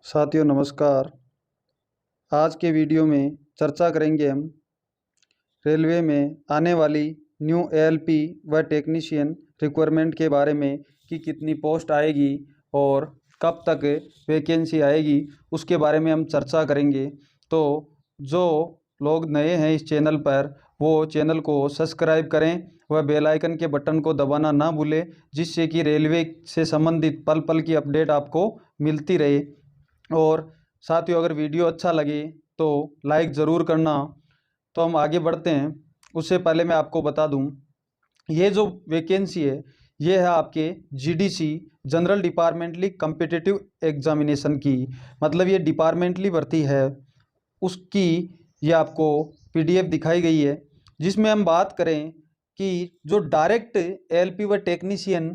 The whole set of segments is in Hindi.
साथियों नमस्कार। आज के वीडियो में चर्चा करेंगे हम रेलवे में आने वाली न्यू एएलपी व टेक्नीशियन रिक्वायरमेंट के बारे में कि कितनी पोस्ट आएगी और कब तक वैकेंसी आएगी, उसके बारे में हम चर्चा करेंगे। तो जो लोग नए हैं इस चैनल पर वो चैनल को सब्सक्राइब करें व बेल आइकन के बटन को दबाना ना भूलें, जिससे कि रेलवे से संबंधित पल पल की अपडेट आपको मिलती रहे। और साथियों अगर वीडियो अच्छा लगे तो लाइक ज़रूर करना। तो हम आगे बढ़ते हैं, उससे पहले मैं आपको बता दूं, ये जो वैकेंसी है ये है आपके GDC general departmentally competitive examination की, मतलब ये डिपार्टमेंटली भर्ती है उसकी। ये आपको पीडीएफ दिखाई गई है, जिसमें हम बात करें कि जो डायरेक्ट एएलपी व टेक्नीशियन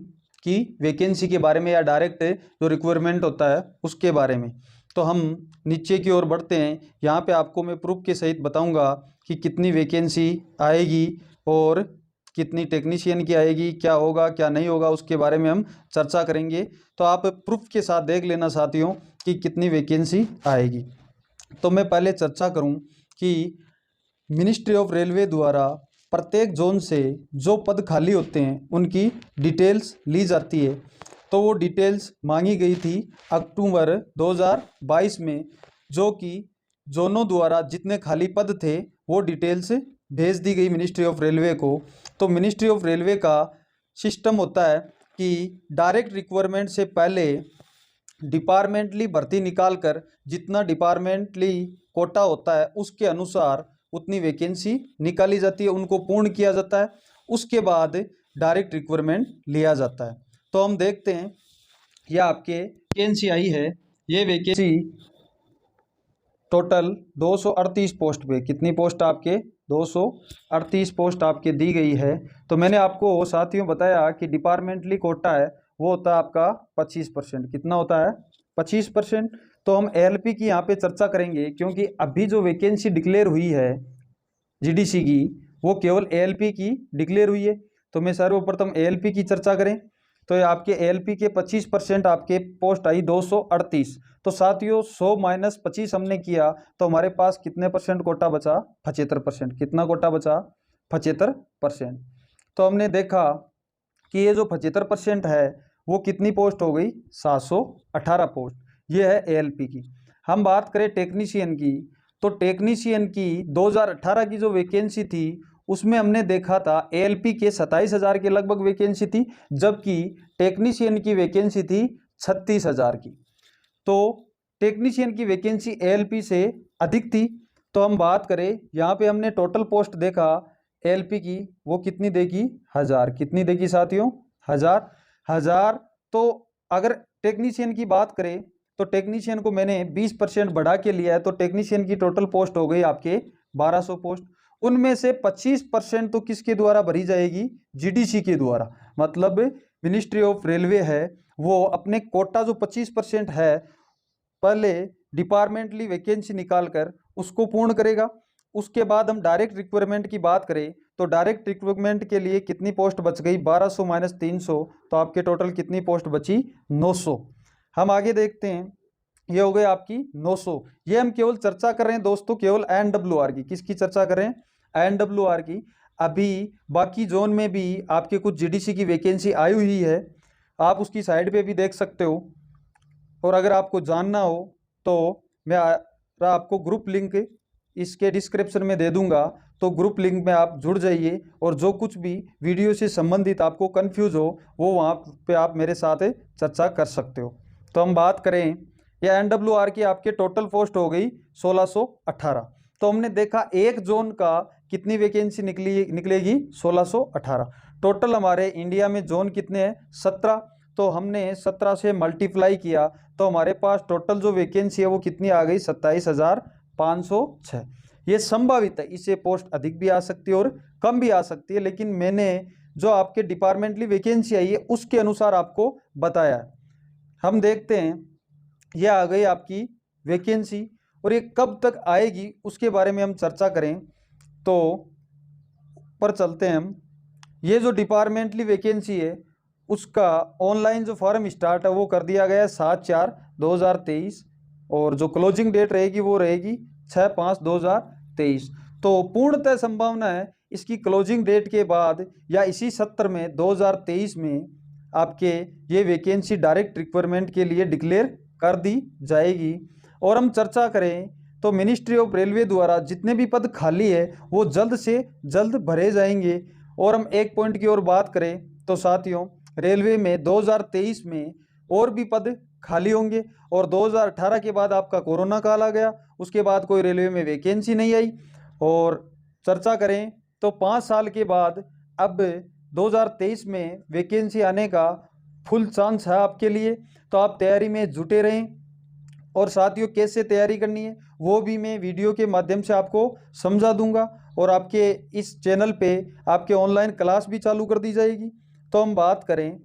की वैकेंसी के बारे में या डायरेक्ट जो रिक्वायरमेंट होता है उसके बारे में। तो हम नीचे की ओर बढ़ते हैं। यहाँ पे आपको मैं प्रूफ के सहित बताऊंगा कि कितनी वैकेंसी आएगी और कितनी टेक्नीशियन की आएगी, क्या होगा क्या नहीं होगा, उसके बारे में हम चर्चा करेंगे। तो आप प्रूफ के साथ देख लेना साथियों कि कितनी वैकेंसी आएगी। तो मैं पहले चर्चा करूं कि मिनिस्ट्री ऑफ रेलवे द्वारा प्रत्येक जोन से जो पद खाली होते हैं उनकी डिटेल्स ली जाती है। तो वो डिटेल्स मांगी गई थी अक्टूबर 2022 में, जो कि जोनों द्वारा जितने खाली पद थे वो डिटेल्स भेज दी गई मिनिस्ट्री ऑफ रेलवे को। तो मिनिस्ट्री ऑफ रेलवे का सिस्टम होता है कि डायरेक्ट रिक्वायरमेंट से पहले डिपार्टमेंटली भर्ती निकाल कर जितना डिपार्टमेंटली कोटा होता है उसके अनुसार उतनी वैकेंसी निकाली जाती है, उनको पूर्ण किया जाता है। उसके बाद डायरेक्ट रिक्वायरमेंट लिया जाता है। तो हम देखते हैं, यह आपके वैकेंसी आई है। ये वैकेंसी टोटल 238 पोस्ट पे, कितनी पोस्ट आपके 238 पोस्ट आपके दी गई है। तो मैंने आपको साथियों बताया कि डिपार्टमेंटली कोटा है वो होता है आपका 25%। कितना होता है? 25%। तो हम एएलपी की यहाँ पे चर्चा करेंगे, क्योंकि अभी जो वैकेंसी डिक्लेयर हुई है जीडीसी की वो केवल एएलपी की डिक्लेयर हुई है। तो मैं सर्वप्रथम एएलपी की चर्चा करें तो ये आपके एएलपी के 25% आपके पोस्ट आई 238। तो साथियों 100 माइनस 25 हमने किया तो हमारे पास कितने परसेंट कोटा बचा? 75%। कितना कोटा बचा? 75%। तो हमने देखा कि ये जो 75% है वो कितनी पोस्ट हो गई? 718 पोस्ट। ये है एएलपी की। हम बात करें टेक्नीशियन की, तो टेक्नीशियन की 2018 की जो वैकेंसी थी उसमें हमने देखा था एएलपी के 27,000 के लगभग वैकेंसी थी, जबकि टेक्नीशियन की वैकेंसी थी 36,000 की। तो टेक्नीशियन की वैकेंसी एएलपी से अधिक थी। तो हम बात करें यहाँ पे हमने टोटल पोस्ट देखा एएलपी की, वो कितनी देगी? 1000। कितनी देगी साथियों? 1000। 1000। तो अगर टेक्नीशियन की बात करें तो टेक्नीशियन को मैंने 20% बढ़ा के लिया है, तो टेक्नीशियन की टोटल पोस्ट हो गई आपके 1200 पोस्ट। उनमें से 25% तो किसके द्वारा भरी जाएगी? जीडीसी के द्वारा। मतलब मिनिस्ट्री ऑफ रेलवे है वो अपने कोटा जो 25% है पहले डिपार्टमेंटली वैकेंसी निकालकर उसको पूर्ण करेगा। उसके बाद हम डायरेक्ट रिक्वायरमेंट की बात करें तो डायरेक्ट रिक्वायरमेंट के लिए कितनी पोस्ट बच गई? 1200 माइनस 300, तो आपके टोटल कितनी पोस्ट बची? 900। हम आगे देखते हैं, ये हो गए आपकी 900। ये हम केवल चर्चा कर रहे हैं दोस्तों केवल एनडब्ल्यूआर की। किसकी चर्चा कर रहे हैं? एनडब्ल्यूआर की। अभी बाकी जोन में भी आपके कुछ जीडीसी की वैकेंसी आई हुई है, आप उसकी साइड पे भी देख सकते हो। और अगर आपको जानना हो तो मैं आपको ग्रुप लिंक इसके डिस्क्रिप्शन में दे दूंगा, तो ग्रुप लिंक में आप जुड़ जाइए और जो कुछ भी वीडियो से संबंधित आपको कंफ्यूज हो वो वहाँ पे आप मेरे साथ चर्चा कर सकते हो। तो हम बात करें ये एनडब्ल्यूआर की आपके टोटल पोस्ट हो गई 1618। तो हमने देखा एक जोन का कितनी वैकेंसी निकलेगी? 1618। टोटल हमारे इंडिया में जोन कितने हैं? 17। तो हमने 17 से मल्टीप्लाई किया तो हमारे पास टोटल जो वैकेंसी है वो कितनी आ गई? 27,506। ये संभावित है, इससे पोस्ट अधिक भी आ सकती है और कम भी आ सकती है, लेकिन मैंने जो आपके डिपार्टमेंटली वैकेंसी आई है उसके अनुसार आपको बताया है। हम देखते हैं, ये आ गई आपकी वैकेंसी और ये कब तक आएगी उसके बारे में हम चर्चा करें तो पर चलते हैं हम। ये जो डिपार्टमेंटली वैकेंसी है उसका ऑनलाइन जो फॉर्म स्टार्ट है वो कर दिया गया है 7/4/2023 और जो क्लोजिंग डेट रहेगी वो रहेगी 6/5/2023। तो पूर्णतः संभावना है इसकी क्लोजिंग डेट के बाद या इसी सत्र में 2023 में आपके ये वैकेंसी डायरेक्ट रिक्वायरमेंट के लिए डिक्लेयर कर दी जाएगी। और हम चर्चा करें तो मिनिस्ट्री ऑफ रेलवे द्वारा जितने भी पद खाली है वो जल्द से जल्द भरे जाएंगे। और हम एक पॉइंट की ओर बात करें तो साथियों, रेलवे में 2023 में और भी पद खाली होंगे। और 2018 के बाद आपका कोरोना काल आ गया, उसके बाद कोई रेलवे में वैकेंसी नहीं आई। और चर्चा करें तो 5 साल के बाद अब 2023 में वैकेंसी आने का फुल चांस है आपके लिए। तो आप तैयारी में जुटे रहें। और साथियों, कैसे तैयारी करनी है वो भी मैं वीडियो के माध्यम से आपको समझा दूंगा। और आपके इस चैनल पे आपके ऑनलाइन क्लास भी चालू कर दी जाएगी। तो हम बात करें,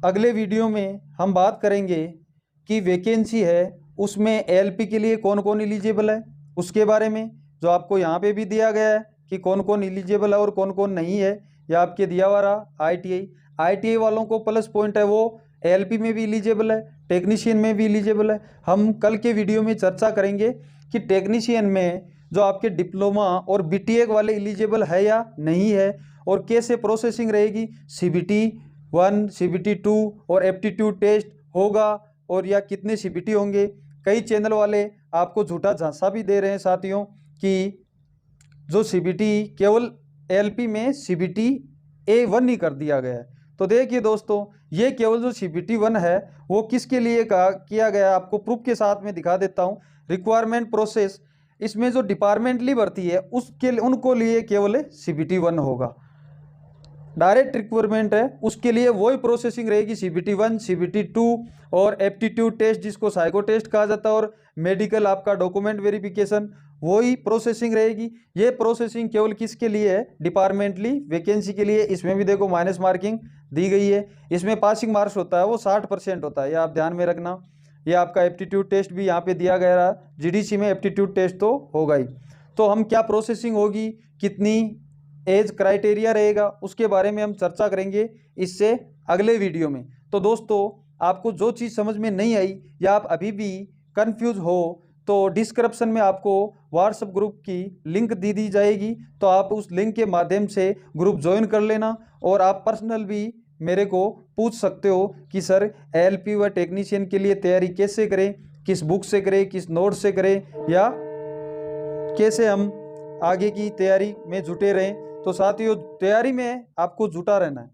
अगले वीडियो में हम बात करेंगे कि वैकेंसी है उसमें एएलपी के लिए कौन कौन एलिजिबल है उसके बारे में, जो आपको यहाँ पे भी दिया गया है कि कौन कौन एलिजिबल है और कौन कौन नहीं है। या आपके दिया हुआ रहा आईटीआई वालों को प्लस पॉइंट है, वो एएलपी में भी एलिजिबल है, टेक्नीशियन में भी एलिजिबल है। हम कल के वीडियो में चर्चा करेंगे कि टेक्नीशियन में जो आपके डिप्लोमा और बीटीएक वाले एलिजिबल है या नहीं है, और कैसे प्रोसेसिंग रहेगी, CBT 1 CBT 2 और एप्टीट्यूड टेस्ट होगा और या कितने CBT होंगे। कई चैनल वाले आपको झूठा झांसा भी दे रहे हैं साथियों कि जो CBT केवल एएलपी में CBT A1 ही कर दिया गया है। तो देखिए दोस्तों, ये केवल जो CBT 1 है वो किसके लिए किया गया, आपको प्रूफ के साथ में दिखा देता हूँ। रिक्वायरमेंट प्रोसेस, इसमें जो डिपार्टमेंटली भर्ती है उसके उनको लिए केवल CBT 1 होगा। डायरेक्ट रिक्वायरमेंट है उसके लिए वही प्रोसेसिंग रहेगी, CBT 1 CBT 2 और एप्टीट्यूड टेस्ट जिसको साइको टेस्ट कहा जाता है, और मेडिकल आपका डॉक्यूमेंट वेरिफिकेशन, वही प्रोसेसिंग रहेगी। ये प्रोसेसिंग केवल किसके लिए है, डिपार्टमेंटली वैकेंसी के लिए। इसमें भी देखो माइनस मार्किंग दी गई है। इसमें पासिंग मार्क्स होता है वो 60% होता है, ये आप ध्यान में रखना। ये आपका एप्टीट्यूड टेस्ट भी यहाँ पे दिया गया है, GDC में एप्टीट्यूड टेस्ट तो होगा ही। तो हम क्या प्रोसेसिंग होगी, कितनी एज क्राइटेरिया रहेगा, उसके बारे में हम चर्चा करेंगे इससे अगले वीडियो में। तो दोस्तों, आपको जो चीज़ समझ में नहीं आई या आप अभी भी कंफ्यूज हो तो डिस्क्रिप्शन में आपको व्हाट्सएप ग्रुप की लिंक दी जाएगी। तो आप उस लिंक के माध्यम से ग्रुप ज्वाइन कर लेना। और आप पर्सनल भी मेरे को पूछ सकते हो कि सर एएलपी व टेक्नीशियन के लिए तैयारी कैसे करें, किस बुक से करें, किस नोट से करें, या कैसे हम आगे की तैयारी में जुटे रहें। तो साथियों, तैयारी में आपको जुटा रहना है।